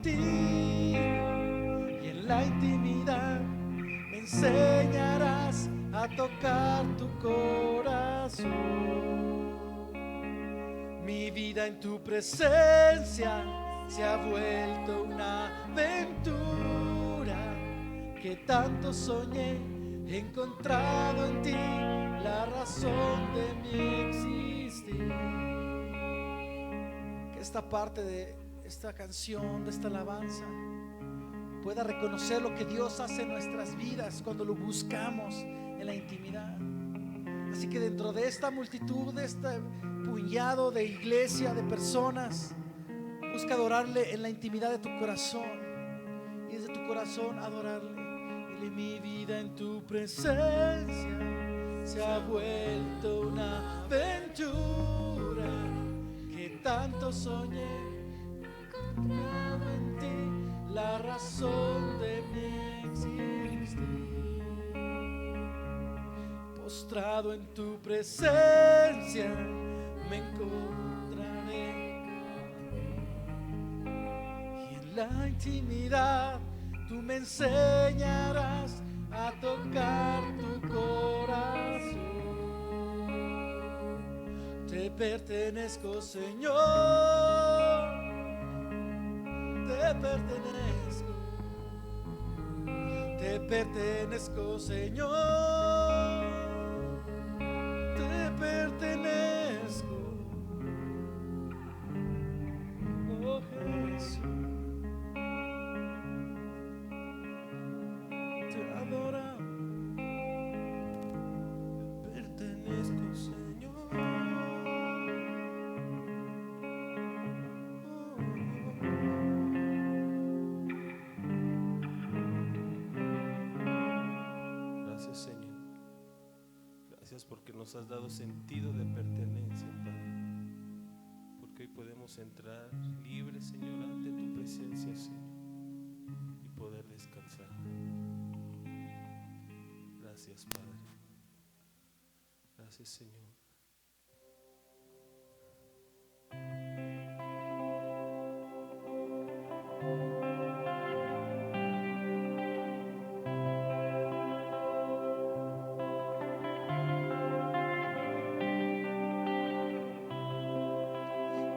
ti, y en la intimidad me enseñarás a tocar tu corazón. Mi vida en tu presencia se ha vuelto una aventura que tanto soñé. He encontrado en ti la razón de mi existir. Que esta parte de esta canción, de esta alabanza, pueda reconocer lo que Dios hace en nuestras vidas cuando lo buscamos en la intimidad. Así que dentro de esta multitud, de este puñado de iglesia, de personas, busca adorarle en la intimidad de tu corazón, y desde tu corazón adorarle. Dile: mi vida en tu presencia se ha vuelto una aventura que tanto soñé. He encontrado en ti la razón de mi existir. Postrado en tu presencia me encontraré, y en la intimidad tú me enseñarás a tocar tu corazón. Te pertenezco, Señor, te pertenezco, te pertenezco, Señor, te pertenezco, oh Jesús. Te adoramos, te pertenezco, Señor. Gracias, Señor. Gracias porque nos has dado sentido de pertenencia, Padre. Porque hoy podemos entrar libres, Señor, ante tu presencia, Señor, y poder descansar. Gracias, Padre. Gracias, Señor.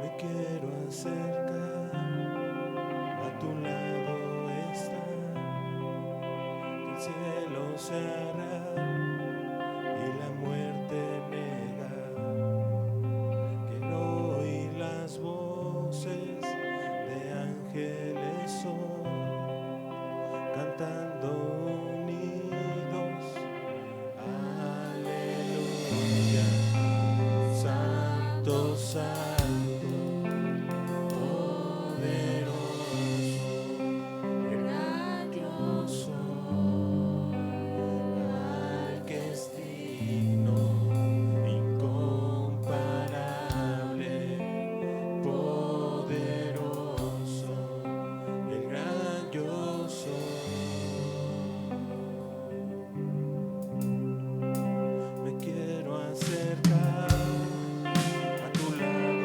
Me quiero acercar, a tu lado estar, que el cielo cerrar y la muerte negar. Quiero oír las voces de ángeles hoy, cantando unidos, aleluya, santo, santo, poderoso, el gran yo soy, al que es digno, incomparable, poderoso, el gran yo soy. Me quiero acercar, a tu lado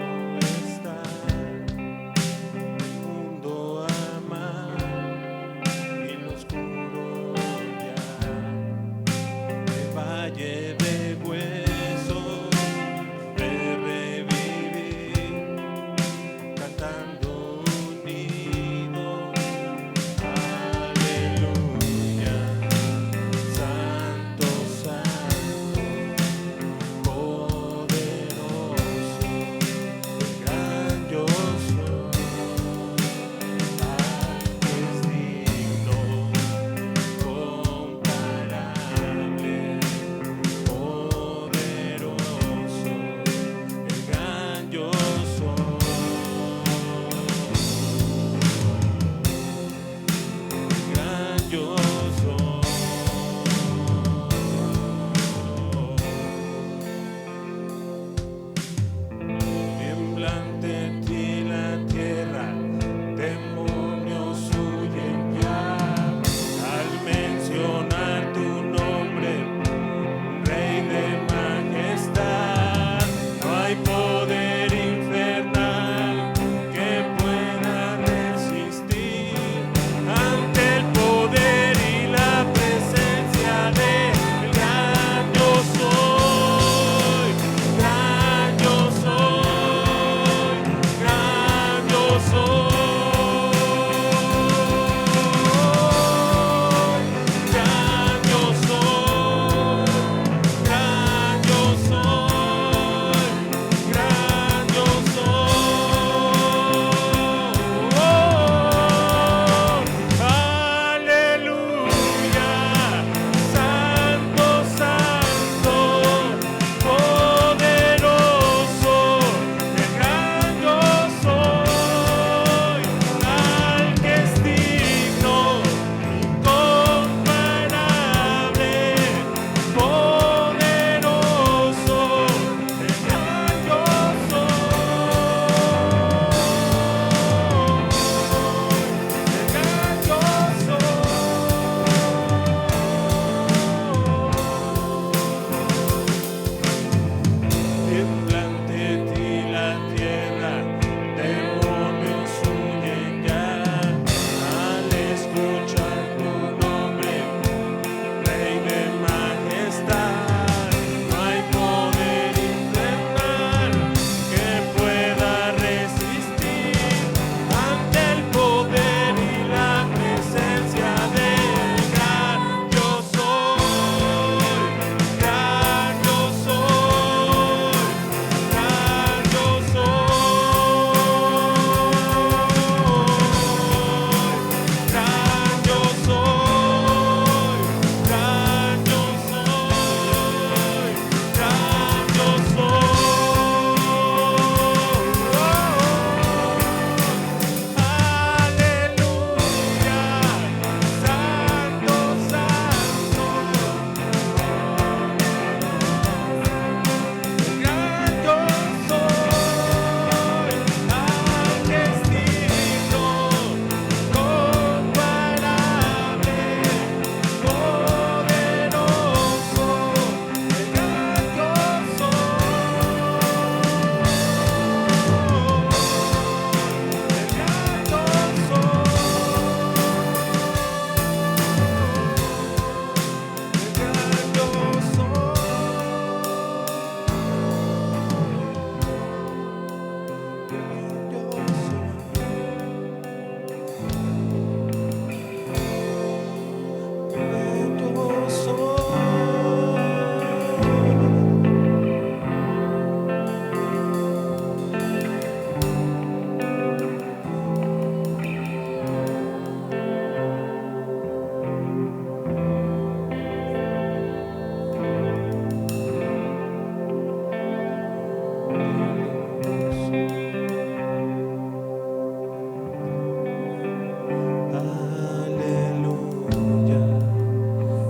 Aleluya,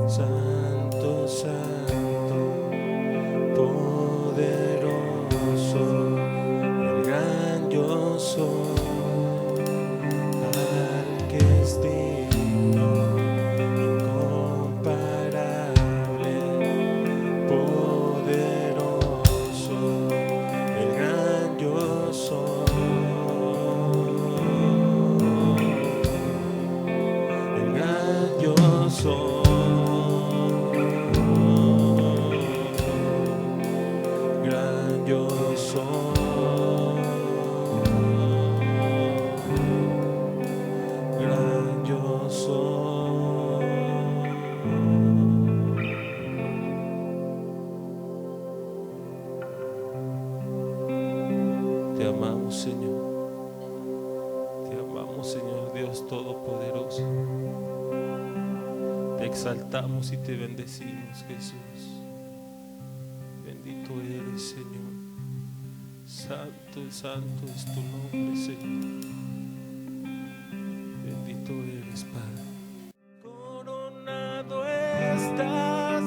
Santo, Santo, poderoso, el gran yo soy, al que es digno, incomparable, poderoso, el gran yo soy. El gran yo soy, gran yo soy, gran yo soy. Te amamos, Señor. Te amamos, Señor Dios Todopoderoso. Te exaltamos y te bendecimos, Jesús. Bendito eres, Señor. Santo, santo es tu nombre, Señor. Bendito eres, Padre. Coronado estás,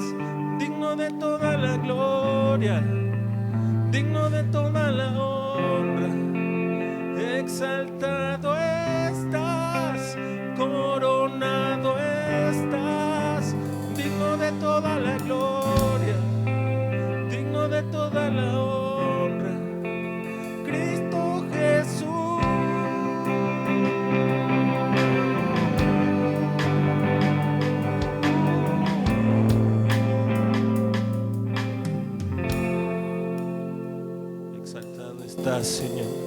digno de toda la gloria, digno de toda la honra. Exaltado estás, coronado estás, digno de toda la gloria, digno de toda la honra, Cristo Jesús. Exaltado estás, Señor.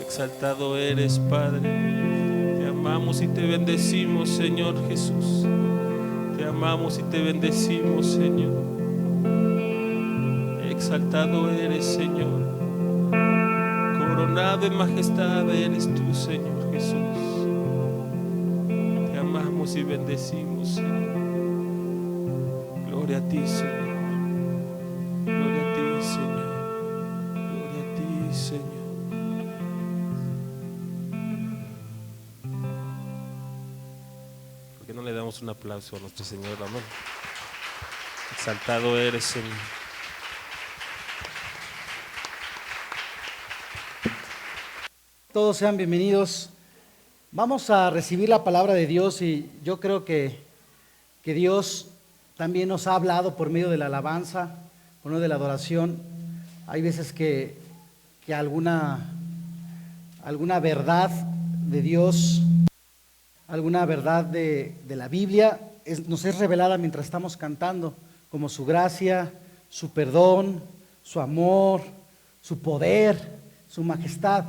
Exaltado eres, Padre. Te amamos y te bendecimos, Señor Jesús. Te amamos y te bendecimos, Señor. Exaltado eres, Señor. Coronado en majestad eres tú, Señor Jesús. Te amamos y bendecimos, Señor. Gloria a ti, Señor. Gloria a ti, Señor. Gloria a ti, Señor. ¿Por qué no le damos un aplauso a nuestro Señor? Amén. Exaltado eres, Señor. Todos sean bienvenidos. Vamos a recibir la palabra de Dios y yo creo que Dios también nos ha hablado por medio de la alabanza, por medio de la adoración. Hay veces que alguna verdad de Dios, alguna verdad de la Biblia nos es revelada mientras estamos cantando, como su gracia, su perdón, su amor, su poder, su majestad.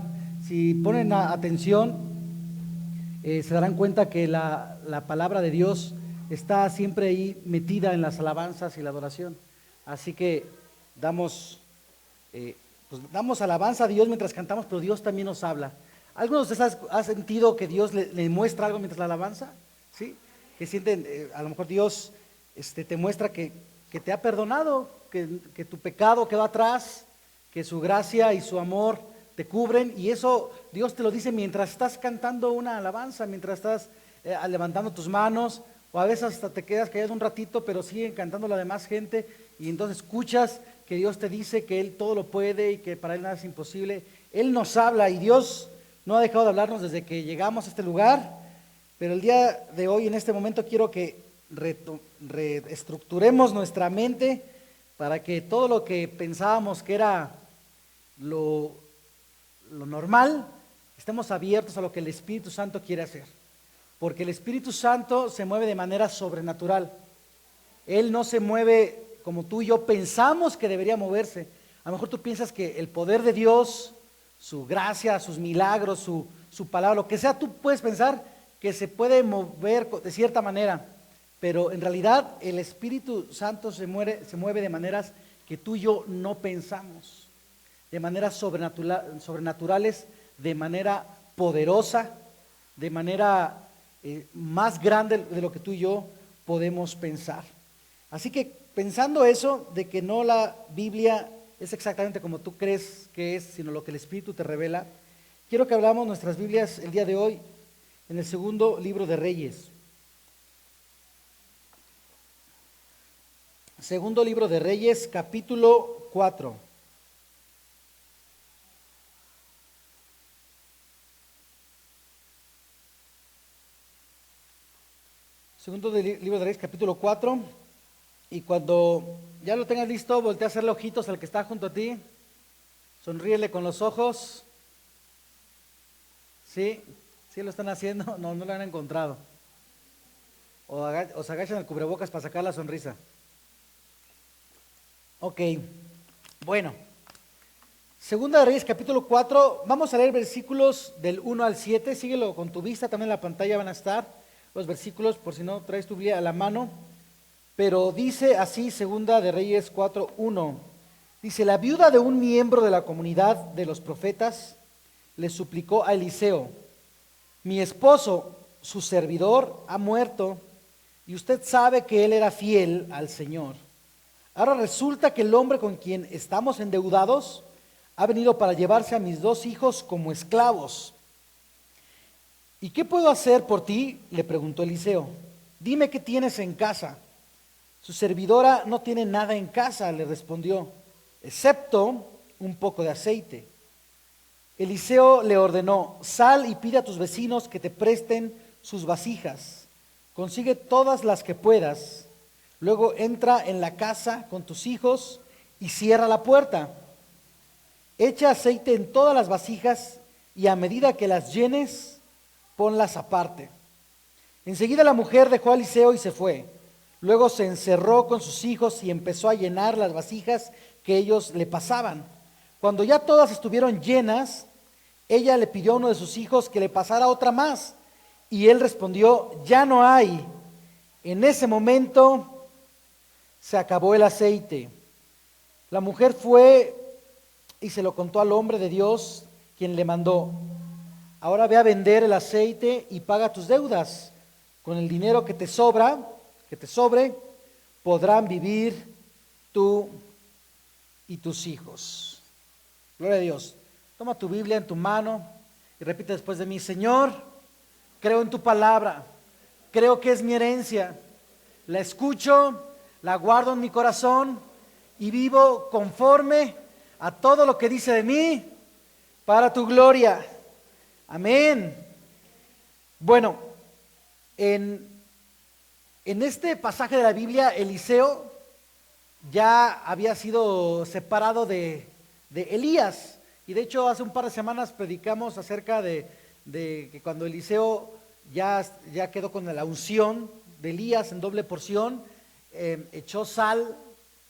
Si ponen atención, se darán cuenta que la palabra de Dios está siempre ahí metida en las alabanzas y la adoración. Así que damos alabanza a Dios mientras cantamos, pero Dios también nos habla. ¿Algunos de ustedes ha sentido que Dios le muestra algo mientras la alabanza? ¿Sí? Que sienten, a lo mejor Dios te muestra que te ha perdonado, que tu pecado quedó atrás, que su gracia y su amor te cubren, y eso Dios te lo dice mientras estás cantando una alabanza, mientras estás levantando tus manos, o a veces hasta te quedas callado un ratito, pero siguen cantando la demás gente, y entonces escuchas que Dios te dice que Él todo lo puede y que para Él nada es imposible. Él nos habla y Dios no ha dejado de hablarnos desde que llegamos a este lugar, pero el día de hoy, en este momento, quiero que reestructuremos nuestra mente para que todo lo que pensábamos que era lo normal, estemos abiertos a lo que el Espíritu Santo quiere hacer, porque el Espíritu Santo se mueve de manera sobrenatural. Él no se mueve como tú y yo pensamos que debería moverse. A lo mejor tú piensas que el poder de Dios, su gracia, sus milagros, su palabra, lo que sea, tú puedes pensar que se puede mover de cierta manera, pero en realidad el Espíritu Santo se mueve de maneras que tú y yo no pensamos, de maneras sobrenaturales, de manera poderosa, de manera más grande de lo que tú y yo podemos pensar. Así que pensando eso, de que no la Biblia es exactamente como tú crees que es, sino lo que el Espíritu te revela, quiero que hablamos nuestras Biblias el día de hoy en el segundo libro de Reyes. Segundo libro de Reyes, capítulo 4. Libro de Reyes, capítulo 4. Y cuando ya lo tengas listo, voltea a hacerle ojitos al que está junto a ti. Sonríele con los ojos. ¿Sí? ¿Sí lo están haciendo? No, no lo han encontrado. O se agachan el cubrebocas para sacar la sonrisa. Ok, bueno. Segunda de Reyes, capítulo 4. Vamos a leer versículos del 1 al 7. Síguelo con tu vista, también en la pantalla van a estar los versículos, por si no traes tu Biblia a la mano. Pero dice así, Segunda de Reyes 4:1. Dice: la viuda de un miembro de la comunidad de los profetas le suplicó a Eliseo: mi esposo, su servidor, ha muerto, y usted sabe que él era fiel al Señor. Ahora resulta que el hombre con quien estamos endeudados ha venido para llevarse a mis 2 hijos como esclavos. ¿Y qué puedo hacer por ti?, le preguntó Eliseo. Dime qué tienes en casa. Su servidora no tiene nada en casa, le respondió, excepto un poco de aceite. Eliseo le ordenó: sal y pide a tus vecinos que te presten sus vasijas. Consigue todas las que puedas. Luego entra en la casa con tus hijos y cierra la puerta. Echa aceite en todas las vasijas y a medida que las llenes, ponlas aparte. Enseguida la mujer dejó a Eliseo y se fue. Luego se encerró con sus hijos y empezó a llenar las vasijas que ellos le pasaban. Cuando ya todas estuvieron llenas, ella le pidió a uno de sus hijos que le pasara otra más. Y él respondió: ya no hay. En ese momento se acabó el aceite. La mujer fue y se lo contó al hombre de Dios, quien le mandó: ahora ve a vender el aceite y paga tus deudas. Con el dinero que te sobre, podrán vivir tú y tus hijos. Gloria a Dios. Toma tu Biblia en tu mano y repite después de mí: Señor, creo en tu palabra, creo que es mi herencia, la escucho, la guardo en mi corazón y vivo conforme a todo lo que dice de mí para tu gloria. Amén. Bueno, en este pasaje de la Biblia, Eliseo ya había sido separado de Elías. Y de hecho hace un par de semanas predicamos acerca de que cuando Eliseo ya quedó con la unción de Elías en doble porción, echó sal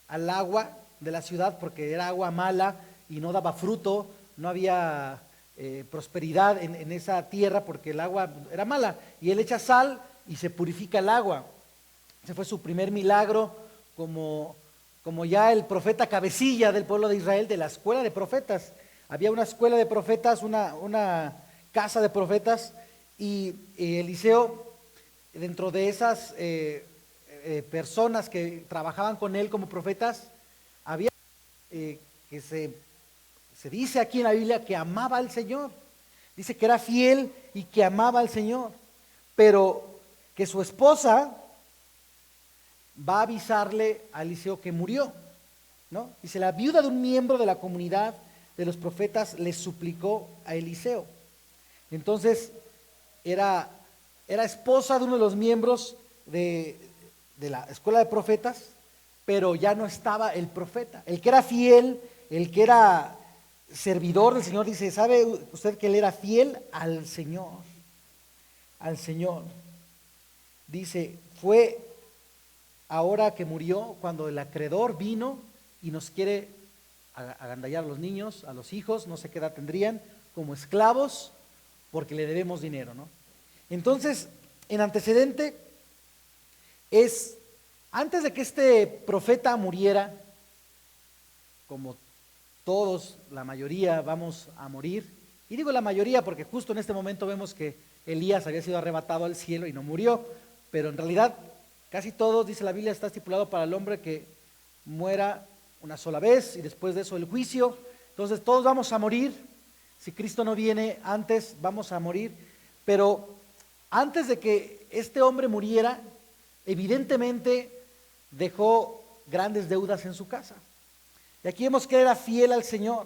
al agua de la ciudad porque era agua mala y no daba fruto, no había prosperidad en esa tierra porque el agua era mala. Y él echa sal y se purifica el agua. Ese fue su primer milagro como ya el profeta cabecilla del pueblo de Israel, de la escuela de profetas. Había una escuela de profetas, una casa de profetas, y Eliseo, dentro de esas personas que trabajaban con él como profetas, había que se dice aquí en la Biblia que amaba al Señor. Dice que era fiel y que amaba al Señor, pero que su esposa va a avisarle a Eliseo que murió, ¿no? Dice: la viuda de un miembro de la comunidad de los profetas le suplicó a Eliseo. Entonces era esposa de uno de los miembros de la escuela de profetas, pero ya no estaba el profeta. El que era fiel, el que era servidor del Señor, dice: ¿sabe usted que él era fiel al Señor? Al Señor. Dice: fue ahora que murió cuando el acreedor vino y nos quiere agandallar a los niños, a los hijos, no sé qué edad tendrían, como esclavos, porque le debemos dinero, ¿no? Entonces, en antecedente es, antes de que este profeta muriera, como todos, la mayoría vamos a morir, y digo la mayoría porque justo en este momento vemos que Elías había sido arrebatado al cielo y no murió, pero en realidad casi todos, dice la Biblia, está estipulado para el hombre que muera una sola vez y después de eso el juicio. Entonces todos vamos a morir, si Cristo no viene antes vamos a morir, pero antes de que este hombre muriera, evidentemente dejó grandes deudas en su casa. Y aquí vemos que era fiel al Señor.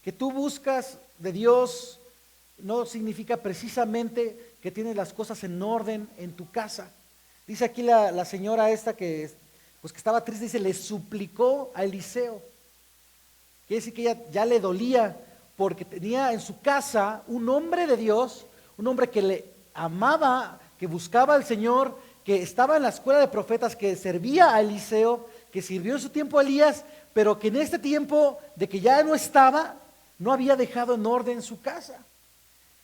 Que tú buscas de Dios no significa precisamente que tienes las cosas en orden en tu casa. Dice aquí la señora esta que estaba triste, dice, le suplicó a Eliseo. Quiere decir que ella ya le dolía porque tenía en su casa un hombre de Dios, un hombre que le amaba, que buscaba al Señor, que estaba en la escuela de profetas, que servía a Eliseo, que sirvió en su tiempo a Elías, pero que en este tiempo de que ya no estaba, no había dejado en orden su casa.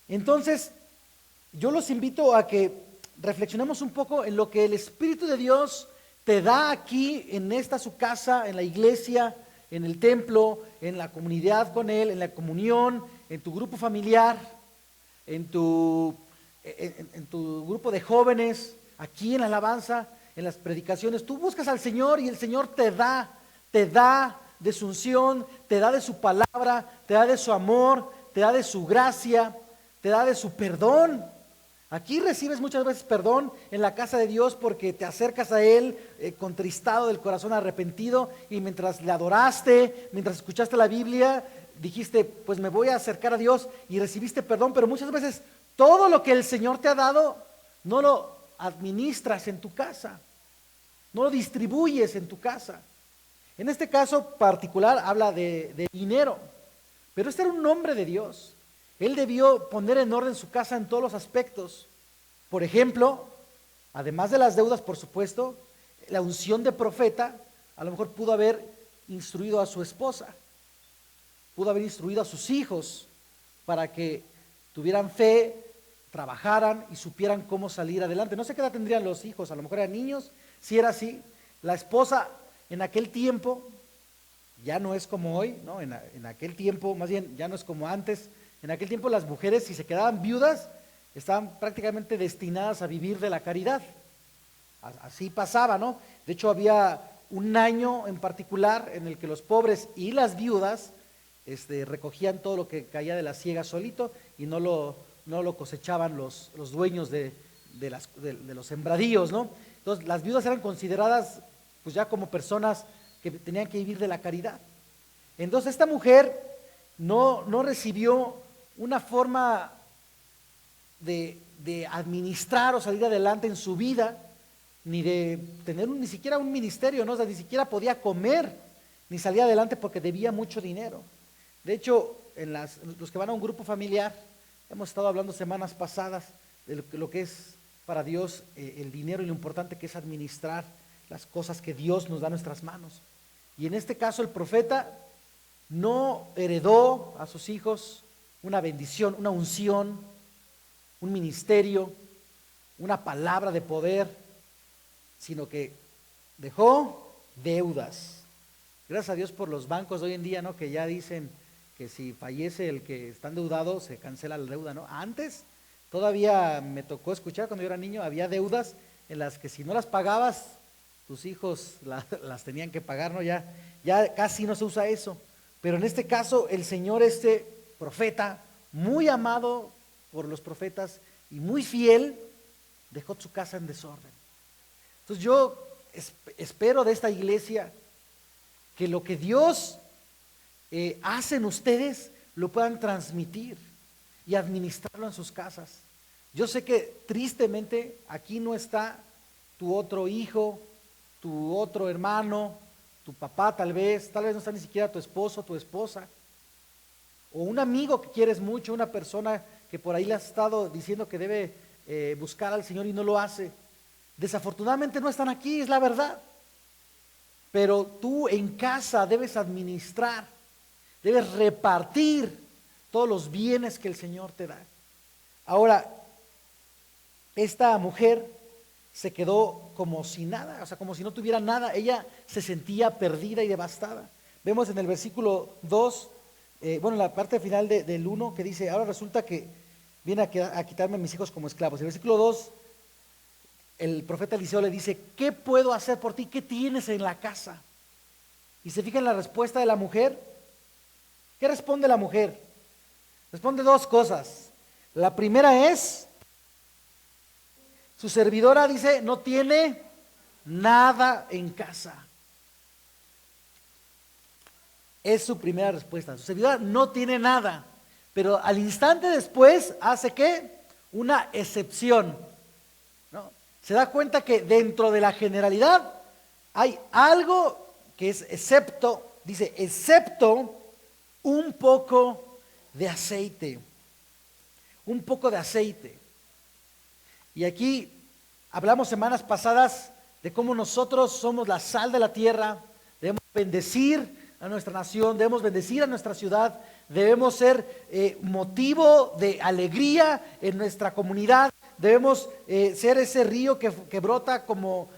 Entonces, yo los invito a que reflexionemos un poco en lo que el Espíritu de Dios te da aquí, en esta su casa, en la iglesia, en el templo, en la comunidad con Él, en la comunión, en tu grupo familiar, en tu grupo de jóvenes, aquí en la alabanza, en las predicaciones. Tú buscas al Señor y el Señor te da de su unción, te da de su palabra, te da de su amor, te da de su gracia, te da de su perdón. Aquí recibes muchas veces perdón en la casa de Dios porque te acercas a Él contristado del corazón, arrepentido, y mientras le adoraste, mientras escuchaste la Biblia, dijiste, pues me voy a acercar a Dios y recibiste perdón, pero muchas veces todo lo que el Señor te ha dado no lo administras en tu casa, no lo distribuyes en tu casa. En este caso particular habla de dinero, pero este era un hombre de Dios. Él debió poner en orden su casa en todos los aspectos. Por ejemplo, además de las deudas, por supuesto, la unción de profeta, a lo mejor pudo haber instruido a su esposa, pudo haber instruido a sus hijos para que tuvieran fe, trabajaran y supieran cómo salir adelante. No sé qué edad tendrían los hijos, a lo mejor eran niños. Si era así, la esposa en aquel tiempo, ya no es como hoy, ¿no? En aquel tiempo, más bien, ya no es como antes. En aquel tiempo las mujeres, si se quedaban viudas, estaban prácticamente destinadas a vivir de la caridad. Así pasaba, ¿no? De hecho, había un año en particular en el que los pobres y las viudas recogían todo lo que caía de la siega solito y no lo cosechaban los dueños de los sembradíos, ¿no? Entonces, las viudas eran consideradas pues ya como personas que tenían que vivir de la caridad. Entonces, esta mujer no recibió una forma de administrar o salir adelante en su vida, ni de tener ni siquiera un ministerio, ¿no? O sea, ni siquiera podía comer, ni salía adelante porque debía mucho dinero. De hecho, los que van a un grupo familiar, hemos estado hablando semanas pasadas de lo que es para Dios el dinero y lo importante que es administrar las cosas que Dios nos da en nuestras manos. Y en este caso el profeta no heredó a sus hijos una bendición, una unción, un ministerio, una palabra de poder, sino que dejó deudas. Gracias a Dios por los bancos de hoy en día, ¿no? Que ya dicen que si fallece el que está endeudado, se cancela la deuda, ¿no? Antes todavía me tocó escuchar cuando yo era niño, había deudas en las que si no las pagabas, tus hijos las tenían que pagar, ¿no? Ya casi no se usa eso. Pero en este caso, el Señor, profeta, muy amado por los profetas y muy fiel, dejó su casa en desorden. Entonces yo espero de esta iglesia que lo que Dios hace en ustedes lo puedan transmitir y administrarlo en sus casas. Yo sé que tristemente aquí no está tu otro hijo, tu otro hermano, tu papá tal vez no está ni siquiera tu esposo, tu esposa, o un amigo que quieres mucho, una persona que por ahí le has estado diciendo que debe buscar al Señor y no lo hace. Desafortunadamente no están aquí, es la verdad. pero tú en casa debes administrar, debes repartir todos los bienes que el Señor te da. Ahora, esta mujer se quedó como si nada, o sea, como si no tuviera nada. Ella se sentía perdida y devastada. Vemos en el versículo 2, bueno, la parte final del 1, que dice, ahora resulta que viene a quitarme a mis hijos como esclavos. El versículo 2, el profeta Eliseo le dice, ¿qué puedo hacer por ti? ¿Qué tienes en la casa? Y se fija en la respuesta de la mujer. ¿Qué responde la mujer? Responde dos cosas. La primera es, su servidora dice, no tiene nada en casa. Es su primera respuesta. Su servidora no tiene nada, pero al instante después hace ¿qué? Una excepción, ¿no? Se da cuenta que dentro de la generalidad hay algo que es excepto, dice, excepto un poco de aceite. Un poco de aceite. Y aquí hablamos semanas pasadas de cómo nosotros somos la sal de la tierra, debemos bendecir a nuestra nación, debemos bendecir a nuestra ciudad, debemos ser motivo de alegría en nuestra comunidad, debemos ser ese río que brota como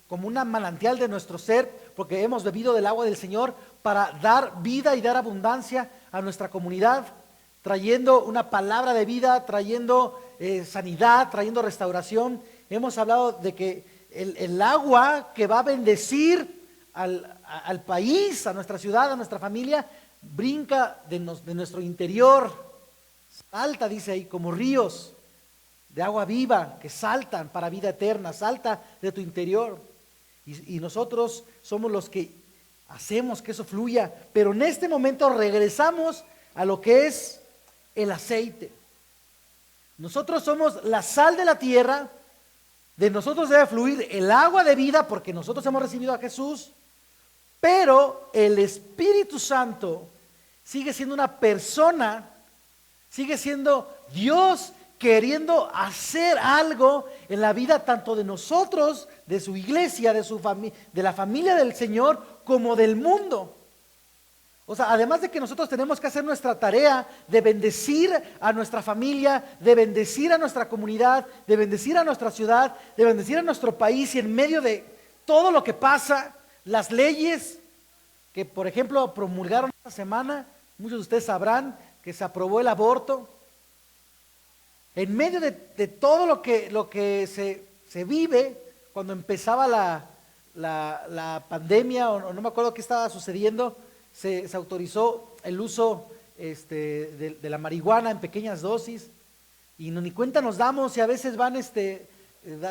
una manantial de nuestro ser, porque hemos bebido del agua del Señor para dar vida y dar abundancia a nuestra comunidad, trayendo una palabra de vida, trayendo sanidad, trayendo restauración. Hemos hablado de que el agua que va a bendecir al país, a nuestra ciudad, a nuestra familia, brinca de nuestro interior, salta, dice ahí, como ríos de agua viva que saltan para vida eterna, salta de tu interior. Y nosotros somos los que hacemos que eso fluya, pero en este momento regresamos a lo que es el aceite. Nosotros somos la sal de la tierra, de nosotros debe fluir el agua de vida porque nosotros hemos recibido a Jesús, pero el Espíritu Santo sigue siendo una persona, sigue siendo Dios queriendo hacer algo en la vida tanto de nosotros, de su iglesia, de la familia del Señor, como del mundo. O sea, además de que nosotros tenemos que hacer nuestra tarea de bendecir a nuestra familia, de bendecir a nuestra comunidad, de bendecir a nuestra ciudad, de bendecir a nuestro país, y en medio de todo lo que pasa, las leyes que, por ejemplo, promulgaron esta semana, muchos de ustedes sabrán que se aprobó el aborto. En medio de todo lo que se vive, cuando empezaba la pandemia, o no me acuerdo qué estaba sucediendo, se autorizó el uso de la marihuana en pequeñas dosis, y ni cuenta nos damos, y a veces van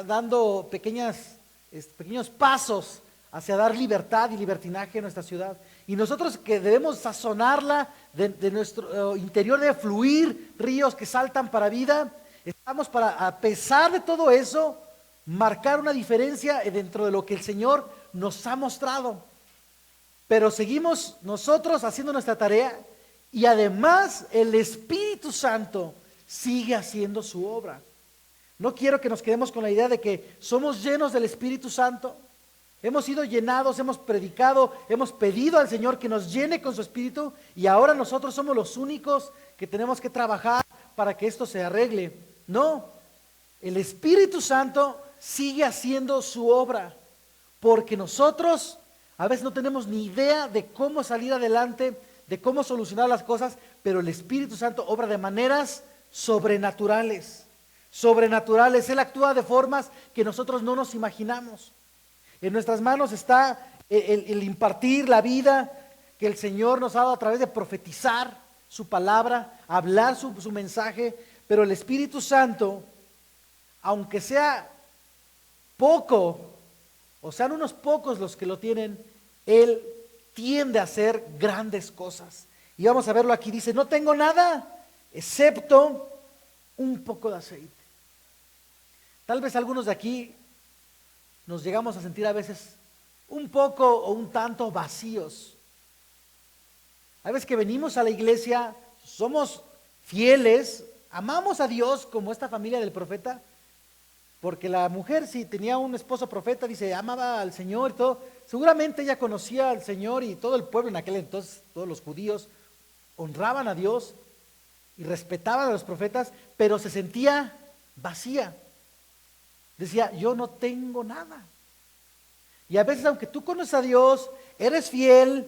dando pequeños pasos hacia dar libertad y libertinaje a nuestra ciudad. Y nosotros que debemos sazonarla, de nuestro interior debe fluir ríos que saltan para vida. Estamos para, a pesar de todo eso, marcar una diferencia dentro de lo que el Señor nos ha mostrado. Pero seguimos nosotros haciendo nuestra tarea, y además el Espíritu Santo sigue haciendo su obra. No quiero que nos quedemos con la idea de que somos llenos del Espíritu Santo. Hemos sido llenados, hemos predicado, hemos pedido al Señor que nos llene con su Espíritu, y ahora nosotros somos los únicos que tenemos que trabajar para que esto se arregle. No, el Espíritu Santo sigue haciendo su obra, porque nosotros a veces no tenemos ni idea de cómo salir adelante, de cómo solucionar las cosas, pero el Espíritu Santo obra de maneras sobrenaturales. Él actúa de formas que nosotros no nos imaginamos. En nuestras manos está el impartir la vida que el Señor nos ha dado a través de profetizar su palabra, hablar su mensaje, pero el Espíritu Santo, aunque sea poco, o sean unos pocos los que lo tienen, Él tiende a hacer grandes cosas. Y vamos a verlo aquí, dice, no tengo nada excepto un poco de aceite. Tal vez algunos de aquí nos llegamos a sentir a veces un poco o un tanto vacíos. Hay veces que venimos a la iglesia, somos fieles, amamos a Dios como esta familia del profeta, Porque la mujer, si tenía un esposo profeta, dice, amaba al Señor y todo, seguramente ella conocía al Señor, y todo el pueblo en aquel entonces, todos los judíos, honraban a Dios y respetaban a los profetas, pero se sentía vacía. Decía, yo no tengo nada. Y a veces, aunque tú conoces a Dios, eres fiel,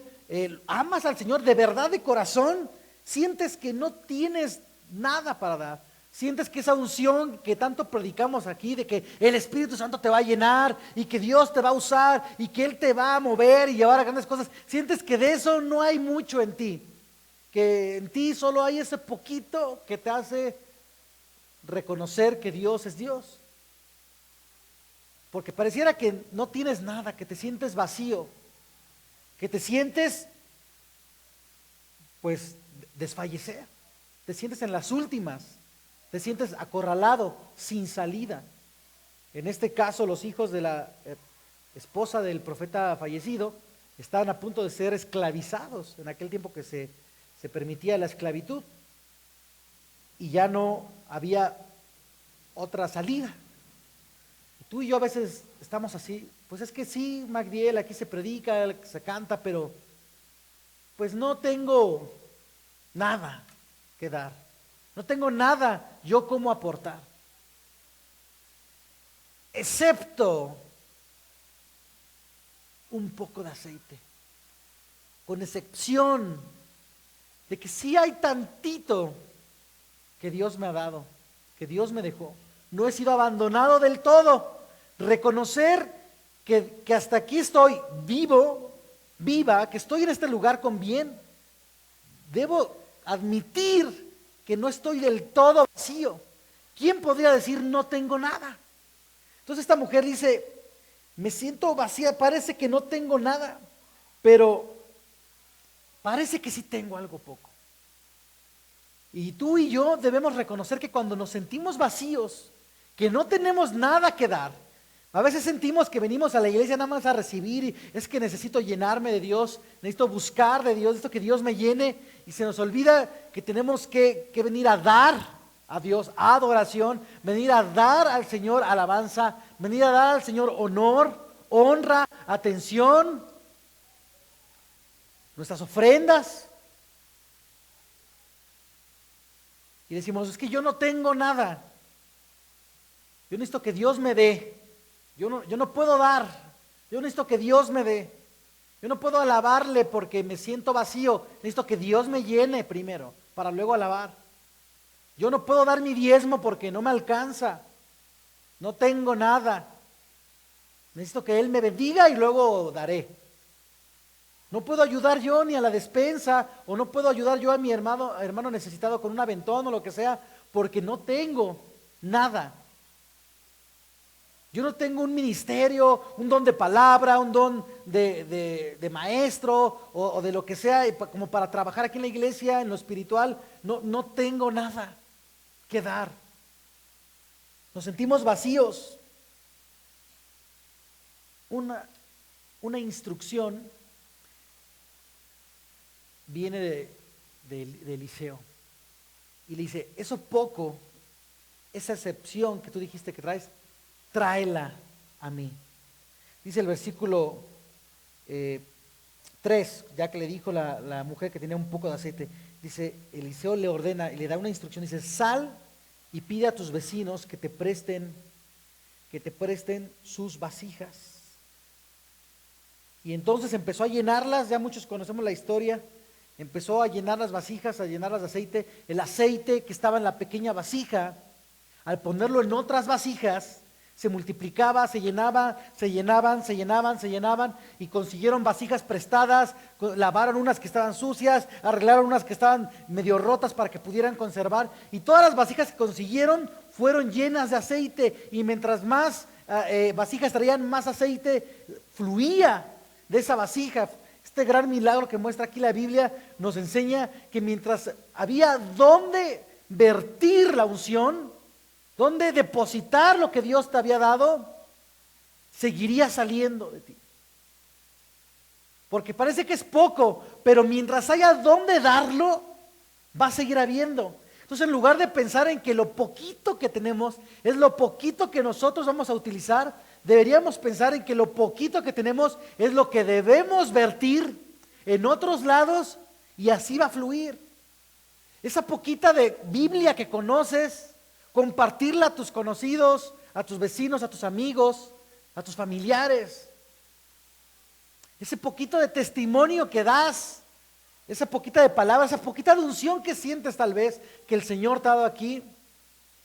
amas al Señor de verdad, de corazón, sientes que no tienes nada para dar. Sientes que esa unción que tanto predicamos aquí, de que el Espíritu Santo te va a llenar y que Dios te va a usar y que Él te va a mover y llevar a grandes cosas, sientes que de eso no hay mucho en ti, que en ti solo hay ese poquito que te hace reconocer que Dios es Dios. Porque pareciera que no tienes nada, que te sientes vacío, que te sientes, pues, desfallecer, te sientes en las últimas. Te sientes acorralado, sin salida. En este caso, los hijos de la esposa del profeta fallecido estaban a punto de ser esclavizados en aquel tiempo que se permitía la esclavitud. Y ya no había otra salida. Y tú y yo a veces estamos así, pues es que sí, Magdiel, aquí se predica, se canta, pero pues no tengo nada que dar. No tengo nada yo como aportar, excepto un poco de aceite, con excepción de que sí hay tantito que Dios me ha dado, que Dios me dejó. No he sido abandonado del todo. Reconocer que hasta aquí estoy viva, que estoy en este lugar con bien. Debo admitir que no estoy del todo vacío. ¿Quién podría decir no tengo nada? Entonces esta mujer dice, me siento vacía, parece que no tengo nada, pero parece que sí tengo algo poco. Y tú y yo debemos reconocer que cuando nos sentimos vacíos, que no tenemos nada que dar, a veces sentimos que venimos a la iglesia nada más a recibir, y es que necesito llenarme de Dios, necesito buscar de Dios, necesito que Dios me llene, y se nos olvida que tenemos que venir a dar a Dios adoración, venir a dar al Señor alabanza, venir a dar al Señor honor, honra, atención, nuestras ofrendas. Y decimos, es que yo no tengo nada, yo necesito que Dios me dé. Yo no puedo dar, yo necesito que Dios me dé. Yo no puedo alabarle porque me siento vacío, necesito que Dios me llene primero para luego alabar. Yo no puedo dar mi diezmo porque no me alcanza, no tengo nada. Necesito que Él me bendiga y luego daré. No puedo ayudar yo ni a la despensa, o no puedo ayudar yo a mi hermano necesitado con un aventón o lo que sea, porque no tengo nada. Yo no tengo un ministerio, un don de palabra, un don de maestro o de lo que sea, como para trabajar aquí en la iglesia, en lo espiritual. No tengo nada que dar. Nos sentimos vacíos. Una instrucción viene de Eliseo y le dice, eso poco, esa excepción que tú dijiste que traes, tráela a mí. Dice el versículo 3, ya que le dijo la mujer que tenía un poco de aceite, dice, Eliseo le ordena y le da una instrucción, dice, sal y pide a tus vecinos que te presten sus vasijas. Y entonces empezó a llenarlas, ya muchos conocemos la historia, empezó a llenar las vasijas, a llenarlas de aceite. El aceite que estaba en la pequeña vasija, al ponerlo en otras vasijas, se multiplicaba, se llenaban, y consiguieron vasijas prestadas, lavaron unas que estaban sucias, arreglaron unas que estaban medio rotas para que pudieran conservar, y todas las vasijas que consiguieron fueron llenas de aceite, y mientras más vasijas traían, más aceite fluía de esa vasija. Este gran milagro que muestra aquí la Biblia nos enseña que mientras había donde vertir la unción, donde depositar lo que Dios te había dado, seguiría saliendo de ti. Porque parece que es poco, pero mientras haya donde darlo, va a seguir habiendo. Entonces, en lugar de pensar en que lo poquito que tenemos es lo poquito que nosotros vamos a utilizar, deberíamos pensar en que lo poquito que tenemos es lo que debemos vertir en otros lados y así va a fluir. Esa poquita de Biblia que conoces, compartirla a tus conocidos, a tus vecinos, a tus amigos, a tus familiares. Ese poquito de testimonio que das, esa poquita de palabras, esa poquita de unción que sientes tal vez que el Señor te ha dado aquí,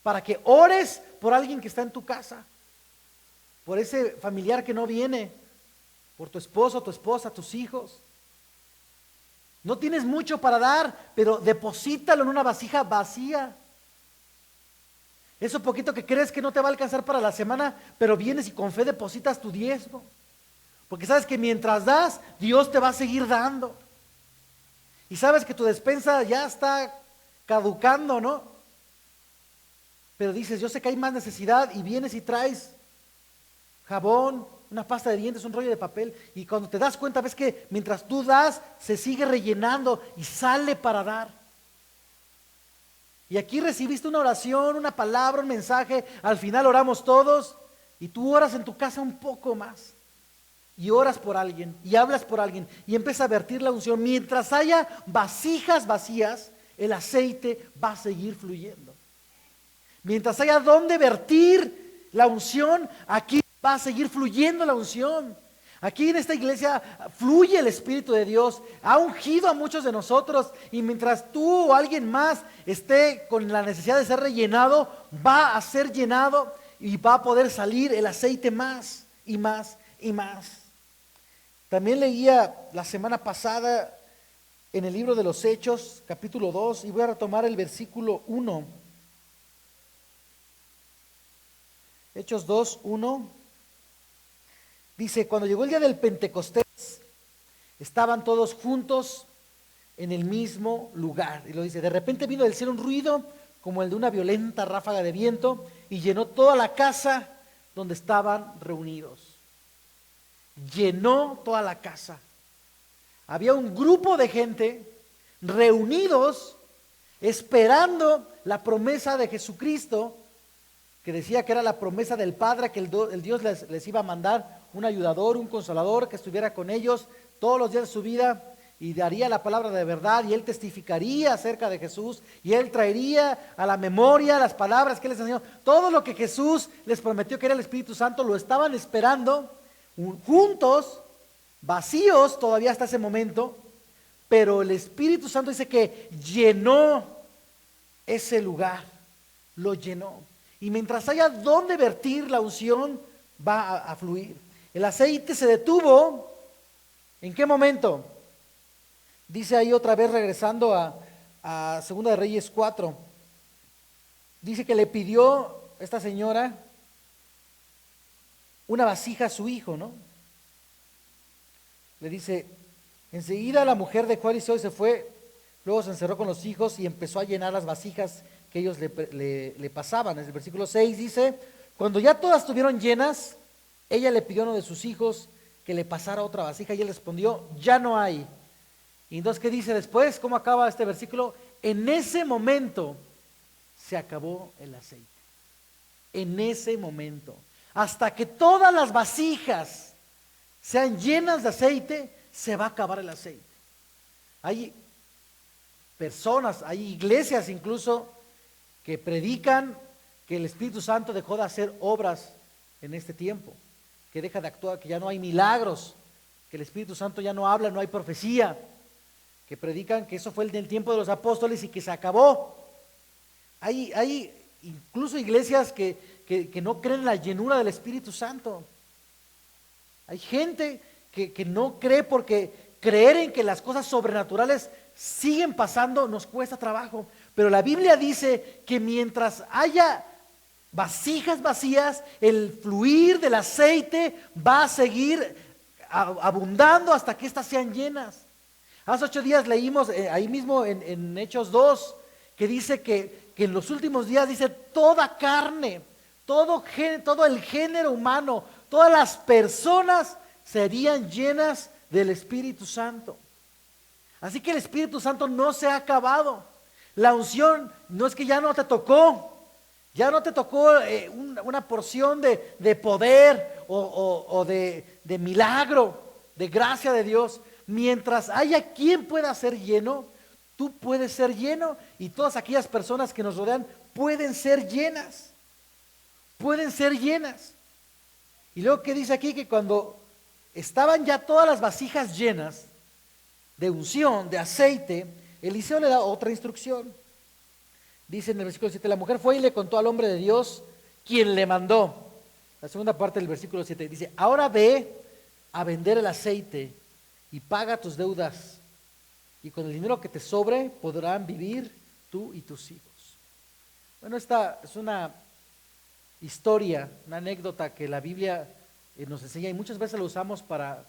para que ores por alguien que está en tu casa, por ese familiar que no viene, por tu esposo, tu esposa, tus hijos. No tienes mucho para dar, pero deposítalo en una vasija vacía. Eso poquito que crees que no te va a alcanzar para la semana, pero vienes y con fe depositas tu diezmo. Porque sabes que mientras das, Dios te va a seguir dando. Y sabes que tu despensa ya está caducando, ¿no? Pero dices, yo sé que hay más necesidad, y vienes y traes jabón, una pasta de dientes, un rollo de papel, y cuando te das cuenta ves que mientras tú das, se sigue rellenando y sale para dar. Y aquí recibiste una oración, una palabra, un mensaje, al final oramos todos, y tú oras en tu casa un poco más. Y oras por alguien, y hablas por alguien, y empieza a vertir la unción. Mientras haya vasijas vacías, el aceite va a seguir fluyendo. Mientras haya donde vertir la unción, aquí va a seguir fluyendo la unción. Aquí en esta iglesia fluye el Espíritu de Dios, ha ungido a muchos de nosotros, y mientras tú o alguien más esté con la necesidad de ser rellenado, va a ser llenado y va a poder salir el aceite más y más y más. También leía la semana pasada en el libro de los Hechos, capítulo 2, y voy a retomar el versículo 1. Hechos 2, 1. Dice, cuando llegó el día del Pentecostés, estaban todos juntos en el mismo lugar. Y lo dice, de repente vino del cielo un ruido como el de una violenta ráfaga de viento y llenó toda la casa donde estaban reunidos. Llenó toda la casa. Había un grupo de gente reunidos esperando la promesa de Jesucristo, que decía que era la promesa del Padre, que el Dios les iba a mandar un ayudador, un consolador que estuviera con ellos todos los días de su vida y daría la palabra de verdad, y él testificaría acerca de Jesús, y él traería a la memoria las palabras que él les enseñó. Todo lo que Jesús les prometió que era el Espíritu Santo lo estaban esperando juntos, vacíos todavía hasta ese momento, pero el Espíritu Santo dice que llenó ese lugar, lo llenó. Y mientras haya donde vertir la unción, va a fluir. El aceite se detuvo. ¿En qué momento? Dice ahí otra vez, regresando a Segunda de Reyes 4. Dice que le pidió esta señora una vasija a su hijo, ¿no? Le dice, enseguida la mujer dejó a Eliseo y se fue, luego se encerró con los hijos y empezó a llenar las vasijas que ellos le pasaban. En el versículo 6 dice, cuando ya todas estuvieron llenas, ella le pidió a uno de sus hijos que le pasara otra vasija y él respondió, ya no hay. Y entonces, ¿qué dice después? ¿Cómo acaba este versículo? En ese momento se acabó el aceite. En ese momento. Hasta que todas las vasijas sean llenas de aceite, se va a acabar el aceite. Hay personas, hay iglesias incluso que predican que el Espíritu Santo dejó de hacer obras en este tiempo, que deja de actuar, que ya no hay milagros, que el Espíritu Santo ya no habla, no hay profecía, que predican que eso fue el del tiempo de los apóstoles y que se acabó. Hay incluso iglesias que no creen en la llenura del Espíritu Santo. Hay gente que no cree, porque creer en que las cosas sobrenaturales siguen pasando nos cuesta trabajo. Pero la Biblia dice que mientras haya vasijas vacías, el fluir del aceite va a seguir abundando hasta que éstas sean llenas. Hace 8 días leímos ahí mismo en Hechos 2, que dice que en los últimos días, dice, toda carne, todo el género humano, todas las personas serían llenas del Espíritu Santo. Así que el Espíritu Santo no se ha acabado. La unción no es que ya no te tocó, una porción de poder o de milagro, de gracia de Dios. Mientras haya quien pueda ser lleno, tú puedes ser lleno y todas aquellas personas que nos rodean pueden ser llenas. Pueden ser llenas. Y luego que dice aquí que cuando estaban ya todas las vasijas llenas de unción, de aceite, Eliseo le da otra instrucción. Dice en el versículo 7, la mujer fue y le contó al hombre de Dios, quien le mandó. La segunda parte del versículo 7 dice, ahora ve a vender el aceite y paga tus deudas, y con el dinero que te sobre podrán vivir tú y tus hijos. Bueno, esta es una historia, una anécdota que la Biblia nos enseña y muchas veces la usamos para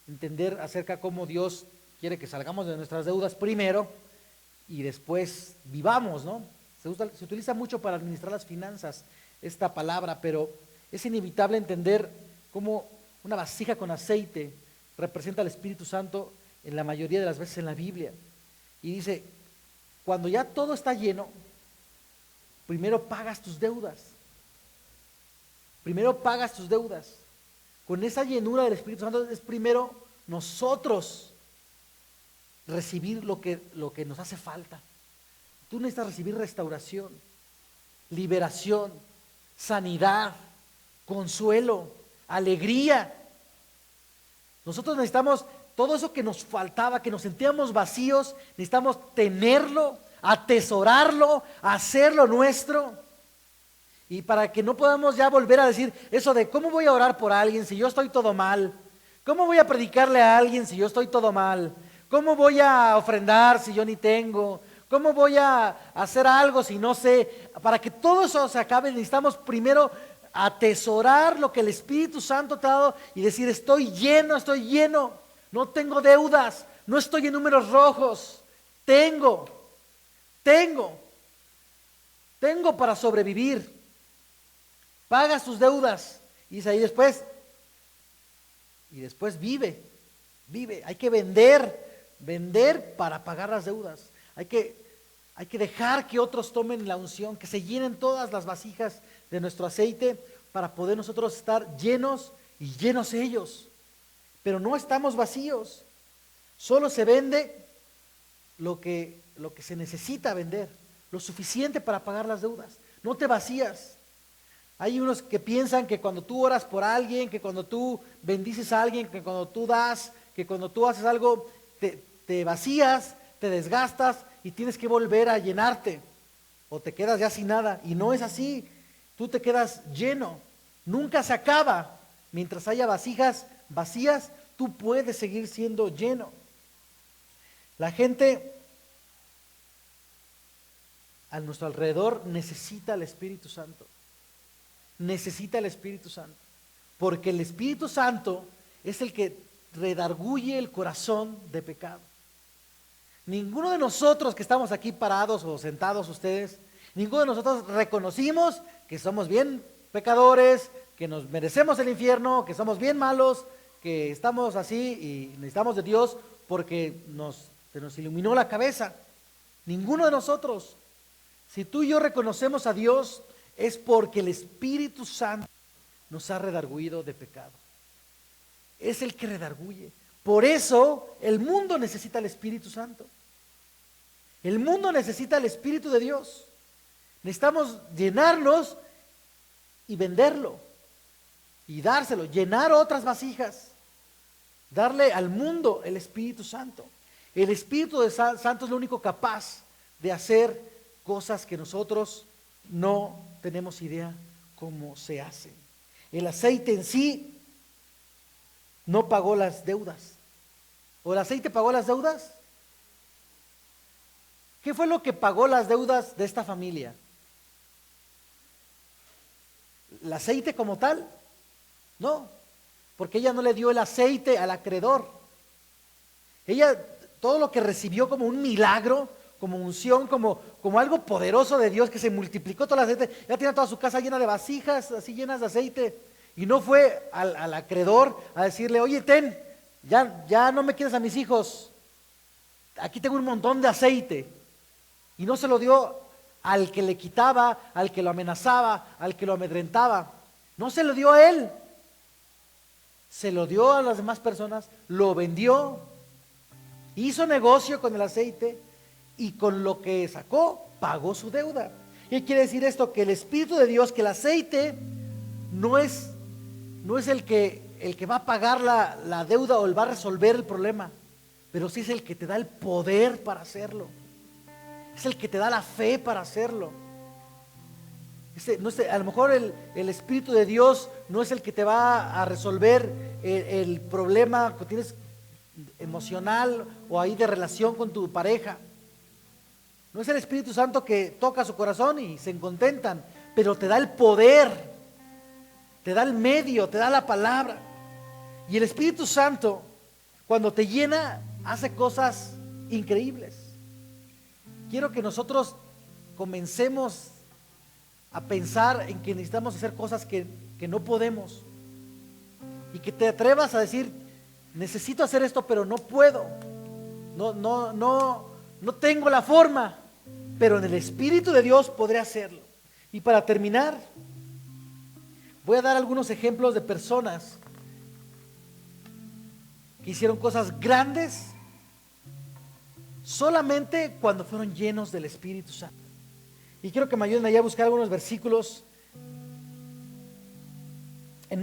entender acerca de cómo Dios quiere que salgamos de nuestras deudas primero y después vivamos, ¿no? Se utiliza mucho para administrar las finanzas esta palabra, pero es inevitable entender cómo una vasija con aceite representa al Espíritu Santo en la mayoría de las veces en la Biblia. Y dice, cuando ya todo está lleno, primero pagas tus deudas. Primero pagas tus deudas. Con esa llenura del Espíritu Santo es primero nosotros recibir lo que nos hace falta. Tú necesitas recibir restauración, liberación, sanidad, consuelo, alegría. Nosotros necesitamos todo eso que nos faltaba, que nos sentíamos vacíos, necesitamos tenerlo, atesorarlo, hacerlo nuestro. Y para que no podamos ya volver a decir eso de ¿cómo voy a orar por alguien si yo estoy todo mal? ¿Cómo voy a predicarle a alguien si yo estoy todo mal? ¿Cómo voy a ofrendar si yo ni tengo? ¿Cómo voy a hacer algo si no sé? Para que todo eso se acabe necesitamos primero atesorar lo que el Espíritu Santo te ha dado y decir estoy lleno, no tengo deudas, no estoy en números rojos, tengo para sobrevivir. Pagas tus deudas y dice ahí después vive, hay que vender para pagar las deudas, hay que dejar que otros tomen la unción, que se llenen todas las vasijas de nuestro aceite para poder nosotros estar llenos y llenos ellos, pero no estamos vacíos, solo se vende lo que se necesita vender, lo suficiente para pagar las deudas, no te vacías. Hay unos que piensan que cuando tú oras por alguien, que cuando tú bendices a alguien, que cuando tú das, que cuando tú haces algo, te vacías, te desgastas y tienes que volver a llenarte o te quedas ya sin nada. Y no es así, tú te quedas lleno, nunca se acaba. Mientras haya vasijas vacías, tú puedes seguir siendo lleno. La gente a nuestro alrededor necesita el Espíritu Santo. Necesita el Espíritu Santo, porque el Espíritu Santo es el que redarguye el corazón de pecado. Ninguno de nosotros que estamos aquí parados o sentados ustedes, ninguno de nosotros reconocimos que somos bien pecadores, que nos merecemos el infierno, que somos bien malos, que estamos así y necesitamos de Dios porque se nos iluminó la cabeza. Ninguno de nosotros. Si tú y yo reconocemos a Dios, es porque el Espíritu Santo nos ha redarguido de pecado. Es el que redarguye. Por eso el mundo necesita el Espíritu Santo. El mundo necesita el Espíritu de Dios. Necesitamos llenarnos y venderlo y dárselo, llenar otras vasijas, darle al mundo el Espíritu Santo. El Espíritu Santo es lo único capaz de hacer cosas que nosotros no tenemos idea cómo se hacen. El aceite en sí no pagó las deudas. ¿O el aceite pagó las deudas? ¿Qué fue lo que pagó las deudas de esta familia? ¿El aceite como tal? No, porque ella no le dio el aceite al acreedor. Ella, todo lo que recibió como un milagro, como unción, como algo poderoso de Dios que se multiplicó todo el aceite. Ya tenía toda su casa llena de vasijas, así llenas de aceite. Y no fue al acreedor a decirle, oye, ya no me quieres a mis hijos. Aquí tengo un montón de aceite. Y no se lo dio al que le quitaba, al que lo amenazaba, al que lo amedrentaba. No se lo dio a él. Se lo dio a las demás personas, lo vendió, hizo negocio con el aceite y con lo que sacó pagó su deuda. ¿Qué quiere decir esto? Que el Espíritu de Dios, que el aceite no es el que va a pagar la deuda o el va a resolver el problema, pero sí es el que te da el poder para hacerlo. Es el que te da la fe para hacerlo. A lo mejor el Espíritu de Dios no es el que te va a resolver el problema que tienes emocional o ahí de relación con tu pareja. No es el Espíritu Santo que toca su corazón y se contentan, pero te da el poder, te da el medio, te da la palabra. Y el Espíritu Santo, cuando te llena, hace cosas increíbles. Quiero que nosotros comencemos a pensar en que necesitamos hacer cosas que no podemos. Y que te atrevas a decir, necesito hacer esto, pero no puedo. No tengo la forma, pero en el Espíritu de Dios podré hacerlo. Y para terminar, voy a dar algunos ejemplos de personas que hicieron cosas grandes solamente cuando fueron llenos del Espíritu Santo. Y quiero que me ayuden allá a buscar algunos versículos en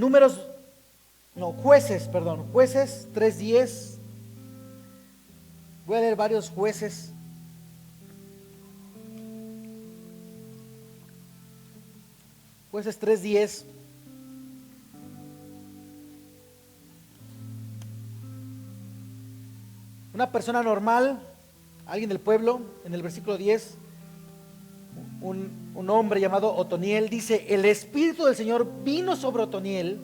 Jueces 3:10. Voy a leer varios Jueces. Jueces 3:10. Una persona normal, alguien del pueblo, en el versículo 10, un hombre llamado Otoniel, dice: el Espíritu del Señor vino sobre Otoniel,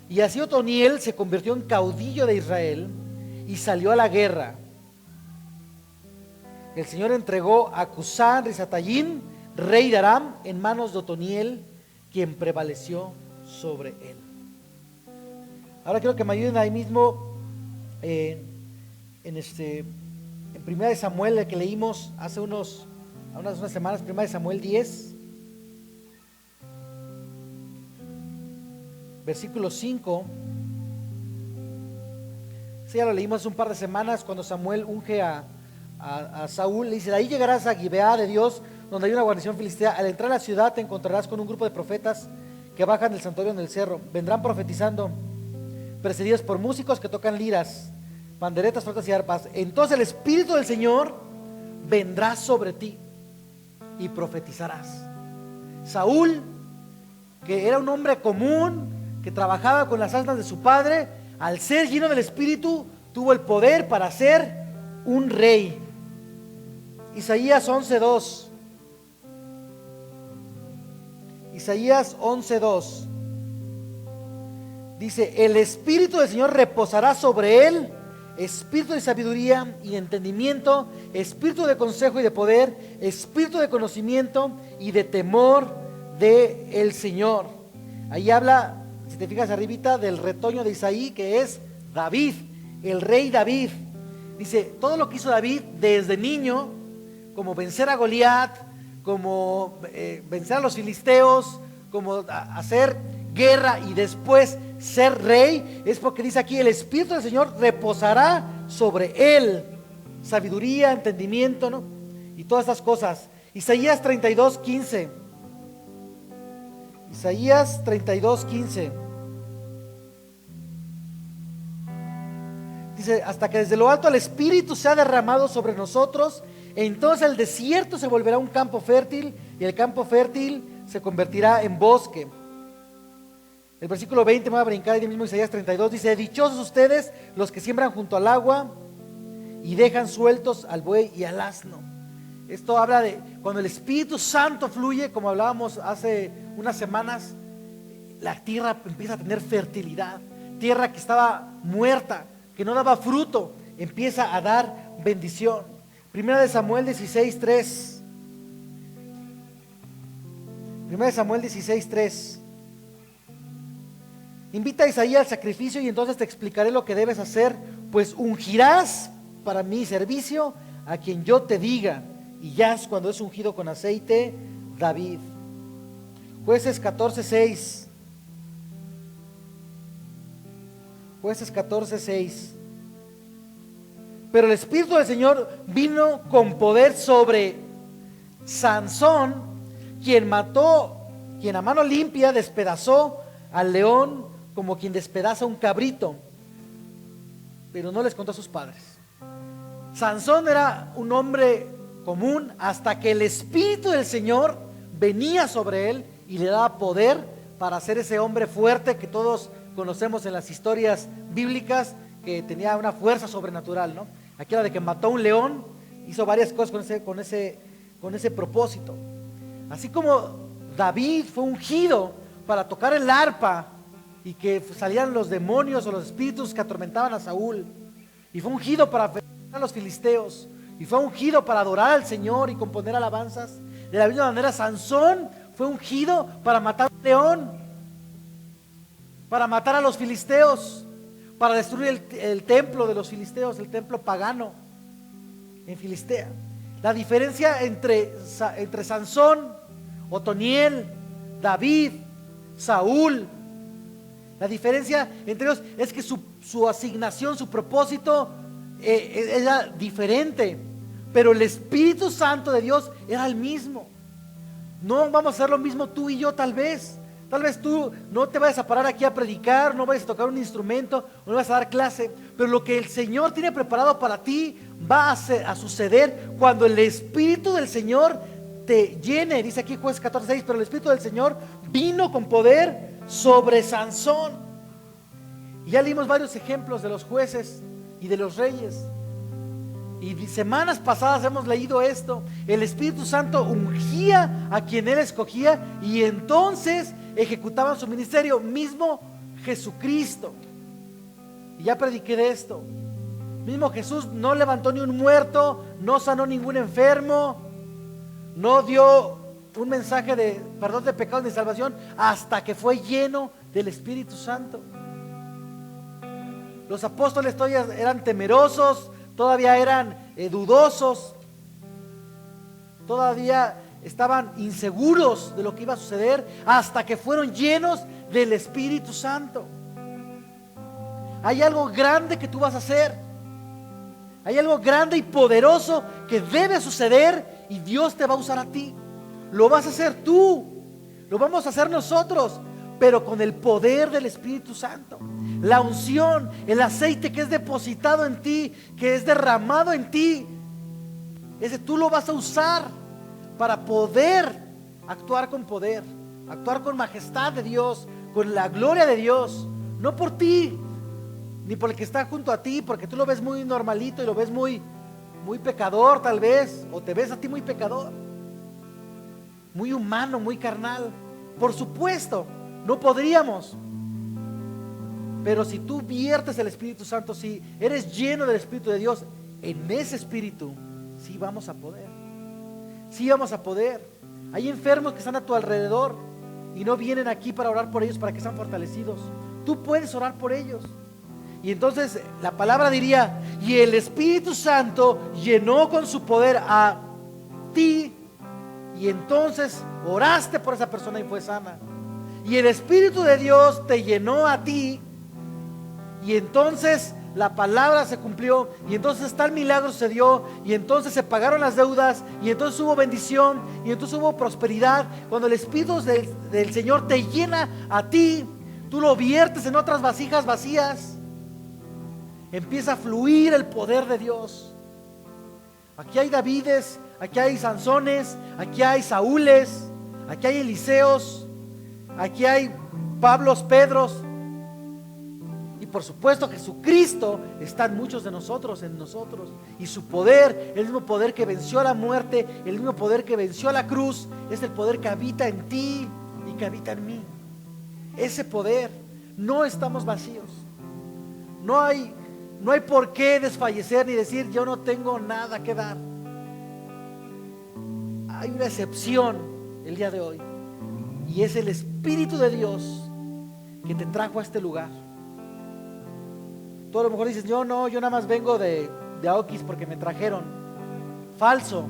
y así Otoniel se convirtió en caudillo de Israel y salió a la guerra. El Señor entregó a Cusán Risatayim, rey de Aram, en manos de Otoniel, quien prevaleció sobre él. Ahora quiero que me ayuden ahí mismo en 1 de Samuel, el que leímos hace unas semanas, 1 de Samuel 10, versículo 5. Sí, ya lo leímos hace un par de semanas cuando Samuel unge a Saúl. Le dice: de ahí llegarás a Gibeá de Dios, donde hay una guarnición filistea. Al entrar a la ciudad te encontrarás con un grupo de profetas que bajan del santuario en el cerro. Vendrán profetizando, precedidos por músicos que tocan liras, panderetas, flautas y arpas. Entonces el Espíritu del Señor vendrá sobre ti y profetizarás. Saúl, que era un hombre común, que trabajaba con las asnas de su padre, al ser lleno del Espíritu, tuvo el poder para ser un rey. Isaías 11:2. Isaías 11:2 dice: el Espíritu del Señor reposará sobre él, espíritu de sabiduría y entendimiento, espíritu de consejo y de poder, espíritu de conocimiento y de temor de el Señor. Ahí habla, si te fijas arribita, del retoño de Isaí, que es David, el rey David. Dice, todo lo que hizo David desde niño, como vencer a Goliat, como vencer a los filisteos, como hacer guerra y después ser rey, es porque dice aquí: el Espíritu del Señor reposará sobre él, sabiduría, entendimiento, ¿no? Y todas estas cosas. Isaías 32:15. Isaías 32:15. Dice: hasta que desde lo alto el Espíritu se ha derramado sobre nosotros, entonces el desierto se volverá un campo fértil y el campo fértil se convertirá en bosque. El versículo 20, me voy a brincar ahí mismo, Isaías 32, dice: dichosos ustedes los que siembran junto al agua y dejan sueltos al buey y al asno. Esto habla de cuando el Espíritu Santo fluye, como hablábamos hace unas semanas, la tierra empieza a tener fertilidad. Tierra que estaba muerta, que no daba fruto, empieza a dar bendición. Primera de Samuel 16:3. Primera de Samuel 16:3. Invita a Isaías al sacrificio y entonces te explicaré lo que debes hacer, pues ungirás para mi servicio a quien yo te diga, Y ya es cuando es ungido con aceite David. Jueces 14:6. Jueces 14:6. Pero el Espíritu del Señor vino con poder sobre Sansón, quien a mano limpia despedazó al león como quien despedaza un cabrito, pero no les contó a sus padres. Sansón era un hombre común hasta que el Espíritu del Señor venía sobre él y le daba poder para ser ese hombre fuerte que todos conocemos en las historias bíblicas, que tenía una fuerza sobrenatural, ¿no? Aquella de que mató a un león, hizo varias cosas con ese propósito. Así como David fue ungido para tocar el arpa y que salían los demonios o los espíritus que atormentaban a Saúl, y fue ungido para enfrentar a los filisteos, y fue ungido para adorar al Señor y componer alabanzas, de la misma manera Sansón fue ungido para matar a un león, para matar a los filisteos, para destruir el templo de los filisteos, el templo pagano en Filistea. La diferencia entre Sansón, Otoniel, David, Saúl, la diferencia entre ellos es que su asignación, su propósito era diferente, pero el Espíritu Santo de Dios era el mismo. No vamos a hacer lo mismo tú y yo tal vez. Tal vez tú no te vayas a parar aquí a predicar, no vayas a tocar un instrumento, no vas a dar clase, pero lo que el Señor tiene preparado para ti va a suceder cuando el Espíritu del Señor te llene. Dice aquí Jueces 14:6, pero el Espíritu del Señor vino con poder sobre Sansón. Y ya leímos varios ejemplos de los jueces y de los reyes. Y semanas pasadas hemos leído esto. El Espíritu Santo ungía a quien Él escogía y entonces ejecutaban su ministerio, mismo Jesucristo. Y ya prediqué de esto. Mismo Jesús no levantó ni un muerto, no sanó ningún enfermo, no dio un mensaje de perdón de pecados ni salvación hasta que fue lleno del Espíritu Santo. Los apóstoles todavía eran temerosos, todavía eran dudosos, todavía estaban inseguros de lo que iba a suceder hasta que fueron llenos del Espíritu Santo. Hay algo grande que tú vas a hacer. Hay algo grande y poderoso que debe suceder y Dios te va a usar a ti. Lo vas a hacer tú, lo vamos a hacer nosotros, pero con el poder del Espíritu Santo. La unción, el aceite que es depositado en ti, que es derramado en ti, ese tú lo vas a usar para poder actuar con poder, actuar con majestad de Dios, con la gloria de Dios, no por ti, ni por el que está junto a ti, porque tú lo ves muy normalito y lo ves muy pecador tal vez, o te ves a ti muy pecador, muy humano, muy carnal. Por supuesto, no podríamos. Pero si tú viertes el Espíritu Santo, si eres lleno del Espíritu de Dios, en ese Espíritu sí vamos a poder. Sí vamos a poder. Hay enfermos que están a tu alrededor y no vienen aquí para orar por ellos, para que sean fortalecidos. Tú puedes orar por ellos. Y entonces la palabra diría, y el Espíritu Santo llenó con su poder a ti, y entonces oraste por esa persona y fue sana. Y el Espíritu de Dios te llenó a ti, y entonces la palabra se cumplió, y entonces tal milagro se dio, y entonces se pagaron las deudas, y entonces hubo bendición, y entonces hubo prosperidad. Cuando el Espíritu del Señor te llena a ti, tú lo viertes en otras vasijas vacías, empieza a fluir el poder de Dios. Aquí hay Davides, aquí hay Sansones, aquí hay Saúles, aquí hay Eliseos, aquí hay Pablos, Pedros, y por supuesto Jesucristo está en muchos de nosotros, en nosotros, y su poder, el mismo poder que venció a la muerte, el mismo poder que venció a la cruz, es el poder que habita en ti y que habita en mí. Ese poder, no estamos vacíos, no hay por qué desfallecer ni decir yo no tengo nada que dar. Hay una excepción el día de hoy, y es el Espíritu de Dios que te trajo a este lugar. Tú a lo mejor dices, yo nada más vengo de Aoquis porque me trajeron. Falso.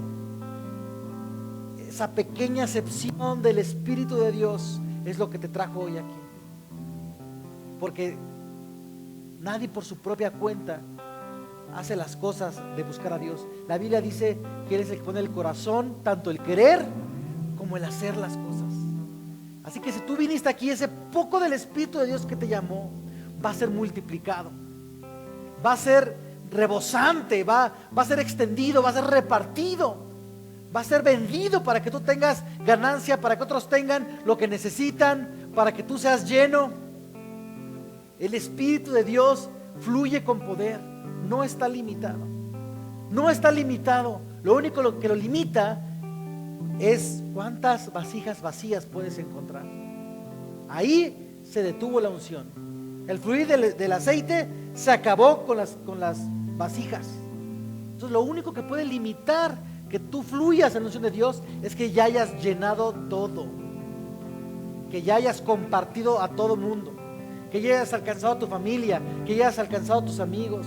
esa pequeña excepción del Espíritu de Dios es lo que te trajo hoy aquí. Porque nadie por su propia cuenta hace las cosas de buscar a Dios. La Biblia dice que Él es el que pone el corazón, tanto el querer como el hacer las cosas. Así que si tú viniste aquí, ese poco del Espíritu de Dios que te llamó va a ser multiplicado, va a ser rebosante, va a ser extendido, va a ser repartido, va a ser vendido para que tú tengas ganancia, para que otros tengan lo que necesitan, para que tú seas lleno. El Espíritu de Dios fluye con poder, no está limitado. No está limitado. Lo único que lo limita es cuántas vasijas vacías puedes encontrar. Ahí se detuvo la unción. El fluir del aceite se acabó con las vasijas. Entonces lo único que puede limitar que tú fluyas en la unción de Dios es que ya hayas llenado todo, que ya hayas compartido a todo mundo, que ya hayas alcanzado a tu familia, que ya hayas alcanzado a tus amigos,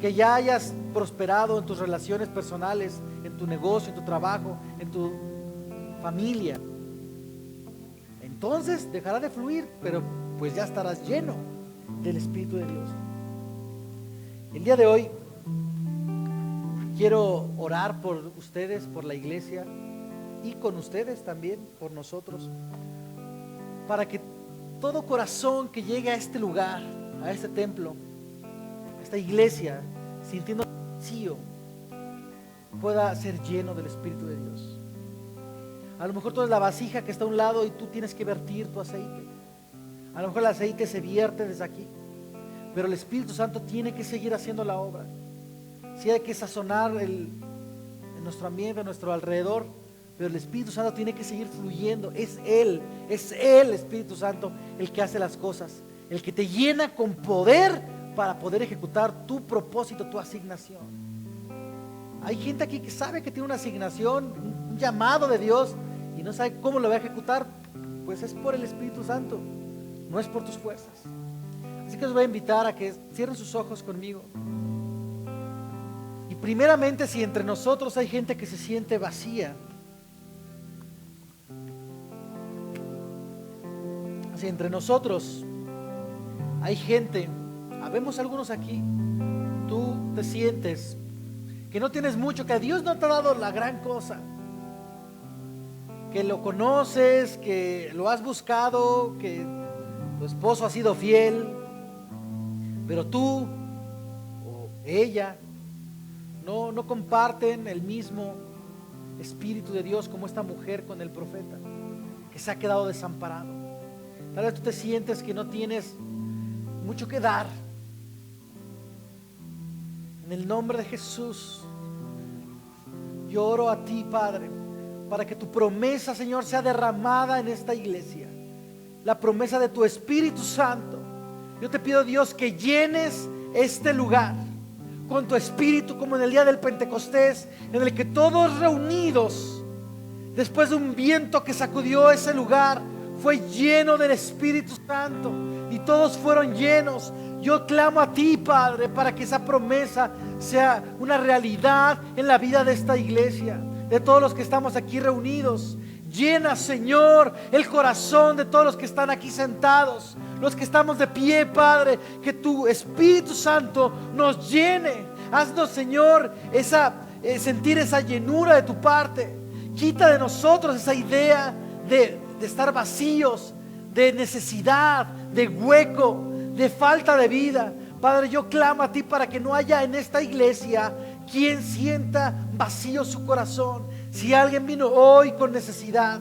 que ya hayas prosperado en tus relaciones personales, en tu negocio, en tu trabajo, en tu familia. Entonces dejará de fluir, pero pues ya estarás lleno del Espíritu de Dios. El día de hoy quiero orar por ustedes, por la iglesia y con ustedes también, por nosotros, para que todo corazón que llegue a este lugar, a este templo, a esta iglesia, sintiendo vacío, pueda ser lleno del Espíritu de Dios. A lo mejor tú eres la vasija que está a un lado y tú tienes que vertir tu aceite. A lo mejor el aceite se vierte desde aquí, pero el Espíritu Santo tiene que seguir haciendo la obra. Sí hay que sazonar en nuestro ambiente, a nuestro alrededor, pero el Espíritu Santo tiene que seguir fluyendo. Es Él, Espíritu Santo, el que hace las cosas, el que te llena con poder para poder ejecutar tu propósito, tu asignación. Hay gente aquí que sabe que tiene una asignación, un llamado de Dios y no sabe cómo lo va a ejecutar. Pues es por el Espíritu Santo, no es por tus fuerzas. Así que os voy a invitar a que cierren sus ojos conmigo. Y primeramente, si entre nosotros hay gente que se siente vacía, si entre nosotros hay gente, habemos algunos aquí, tú te sientes que no tienes mucho, que a Dios no te ha dado la gran cosa, que lo conoces, que lo has buscado, que tu esposo ha sido fiel, pero tú o ella no comparten el mismo Espíritu de Dios como esta mujer con el profeta, que se ha quedado desamparado. Tal vez tú te sientes que no tienes mucho que dar. En el nombre de Jesús, yo oro a ti, Padre, para que tu promesa, Señor, sea derramada en esta iglesia. La promesa de tu Espíritu Santo. Yo te pido, Dios, que llenes este lugar con tu Espíritu, como en el día del Pentecostés, en el que todos reunidos, después de un viento que sacudió ese lugar, fue lleno del Espíritu Santo y todos fueron llenos. Yo clamo a ti, Padre, para que esa promesa sea una realidad en la vida de esta iglesia, de todos los que estamos aquí reunidos. Llena, Señor, el corazón de todos los que están aquí sentados, los que estamos de pie, Padre, que tu Espíritu Santo nos llene. Haznos, Señor, sentir esa llenura de tu parte. Quita de nosotros esa idea de estar vacíos, de necesidad, de hueco, de falta de vida. Padre, yo clamo a ti para que no haya en esta iglesia quien sienta vacío su corazón. Si alguien vino hoy con necesidad,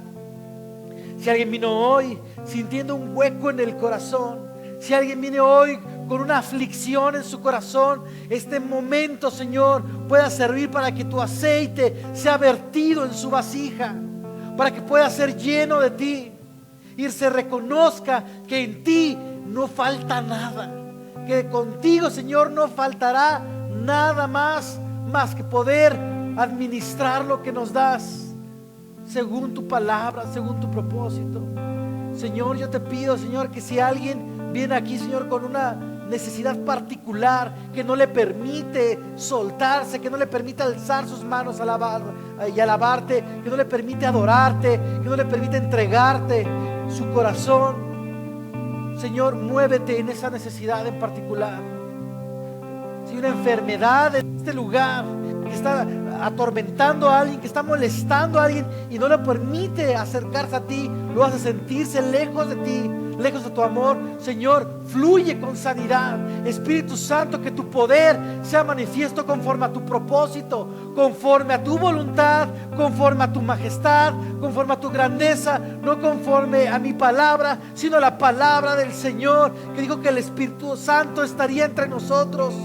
si alguien vino hoy sintiendo un hueco en el corazón, si alguien viene hoy con una aflicción en su corazón, este momento, Señor, pueda servir para que tu aceite sea vertido en su vasija, para que pueda ser lleno de ti y se reconozca que en ti no falta nada, que contigo, Señor, no faltará nada más que poder administrar lo que nos das según tu palabra, según tu propósito. Señor, yo te pido, Señor, que si alguien viene aquí, Señor, con una necesidad particular que no le permite soltarse, que no le permite alzar sus manos y alabarte, que no le permite adorarte, que no le permite entregarte su corazón. Señor, muévete en esa necesidad en particular. Si hay una enfermedad en este lugar que está atormentando a alguien, que está molestando a alguien y no le permite acercarse a ti, lo hace sentirse lejos de ti, lejos de tu amor, Señor, fluye con sanidad. Espíritu Santo, que tu poder sea manifiesto conforme a tu propósito, conforme a tu voluntad, conforme a tu majestad, conforme a tu grandeza, no conforme a mi palabra, sino la palabra del Señor, que dijo que el Espíritu Santo estaría entre nosotros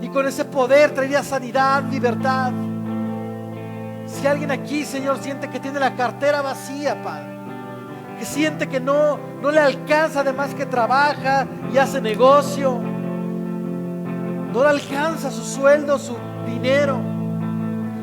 y con ese poder traería sanidad, libertad. Si alguien aquí, Señor, siente que tiene la cartera vacía, Padre, que siente que no le alcanza, además que trabaja y hace negocio, no le alcanza su sueldo, su dinero,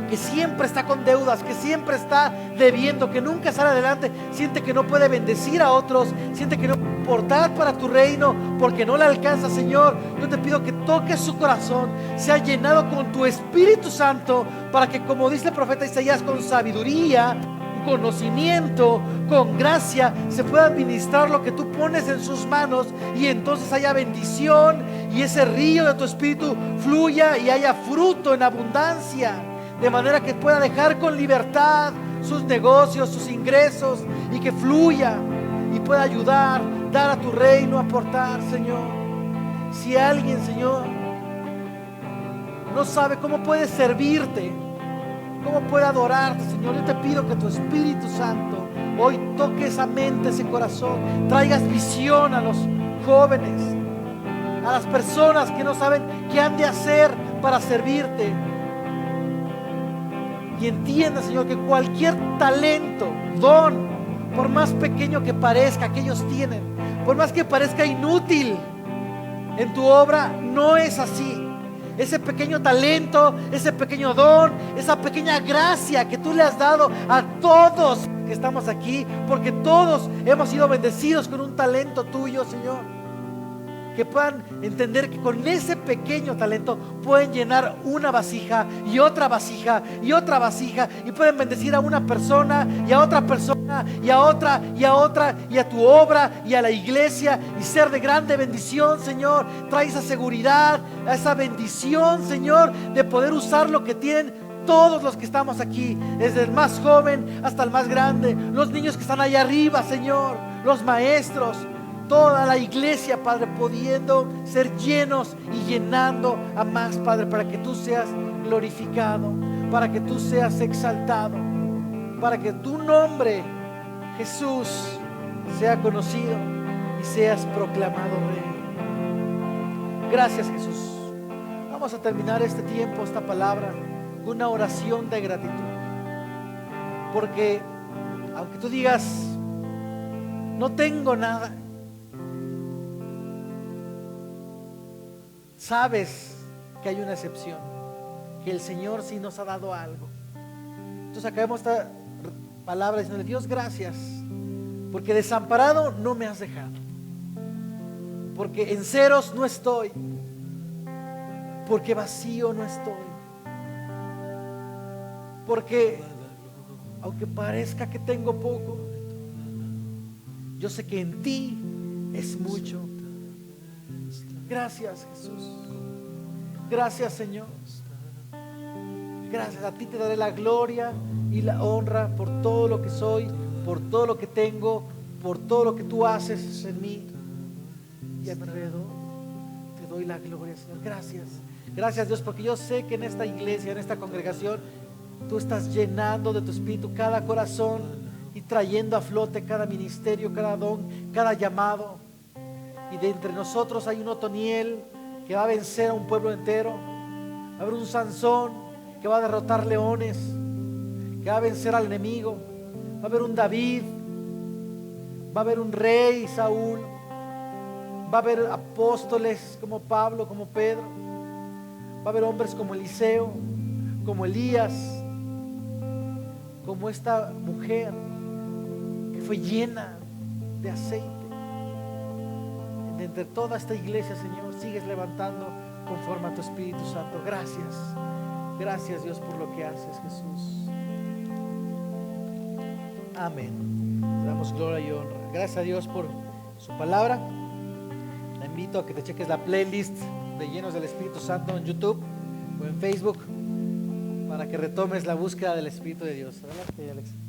que siempre está con deudas, que siempre está debiendo, que nunca sale adelante, siente que no puede bendecir a otros, siente que no puede aportar para tu reino porque no le alcanza, Señor, yo te pido que toques su corazón, sea llenado con tu Espíritu Santo, para que, como dice el profeta Isaías, con sabiduría, conocimiento, con gracia, se pueda administrar lo que tú pones en sus manos, y entonces haya bendición y ese río de tu Espíritu fluya y haya fruto en abundancia, de manera que pueda dejar con libertad sus negocios, sus ingresos, y que fluya y pueda ayudar, dar a tu reino, aportar, Señor. Si alguien, Señor, no sabe cómo puede servirte, cómo puede adorarte, Señor, yo te pido que tu Espíritu Santo hoy toque esa mente, ese corazón, traigas visión a los jóvenes, a las personas que no saben qué han de hacer para servirte. Y entienda, Señor, que cualquier talento, don, por más pequeño que parezca que ellos tienen, por más que parezca inútil en tu obra, no es así. Ese pequeño talento, ese pequeño don, esa pequeña gracia que tú le has dado a todos que estamos aquí, porque todos hemos sido bendecidos con un talento tuyo, Señor. Que puedan entender que con ese pequeño talento pueden llenar una vasija y otra vasija y otra vasija, y pueden bendecir a una persona y a otra persona y a otra y a otra, y a tu obra y a la iglesia, y ser de grande bendición, Señor. Trae esa seguridad, esa bendición, Señor, de poder usar lo que tienen todos los que estamos aquí, desde el más joven hasta el más grande, los niños que están allá arriba, Señor, los maestros, toda la iglesia, Padre, pudiendo ser llenos y llenando a más, Padre, para que tú seas glorificado, para que tú seas exaltado, para que tu nombre, Jesús, sea conocido y seas proclamado Rey. Gracias, Jesús. Vamos a terminar este tiempo, esta palabra, con una oración de gratitud, porque aunque tú digas, no tengo nada, sabes que hay una excepción, que el Señor sí nos ha dado algo. Entonces acabemos esta palabra diciéndole: Dios, gracias, porque desamparado no me has dejado, porque en ceros no estoy, porque vacío no estoy, porque aunque parezca que tengo poco, yo sé que en ti es mucho. Gracias, Jesús. Gracias, Señor. Gracias, a ti te daré la gloria y la honra por todo lo que soy, por todo lo que tengo, por todo lo que tú haces en mí y a mi alrededor. Te doy la gloria, Señor. Gracias. Gracias, Dios, porque yo sé que en esta iglesia, en esta congregación, tú estás llenando de tu Espíritu cada corazón y trayendo a flote cada ministerio, cada don, cada llamado. Y de entre nosotros hay un Otoniel que va a vencer a un pueblo entero. Va a haber un Sansón que va a derrotar leones, que va a vencer al enemigo. Va a haber un David, va a haber un rey Saúl, va a haber apóstoles como Pablo, como Pedro, va a haber hombres como Eliseo, como Elías, como esta mujer que fue llena de aceite. de entre toda esta iglesia, Señor, sigues levantando conforme a tu Espíritu Santo. Gracias. Gracias, Dios, por lo que haces, Jesús. Amén. Te damos gloria y honra. Gracias a Dios por su palabra. Te invito a que te cheques la playlist de Llenos del Espíritu Santo en YouTube o en Facebook para que retomes la búsqueda del Espíritu de Dios. Adelante, Alex.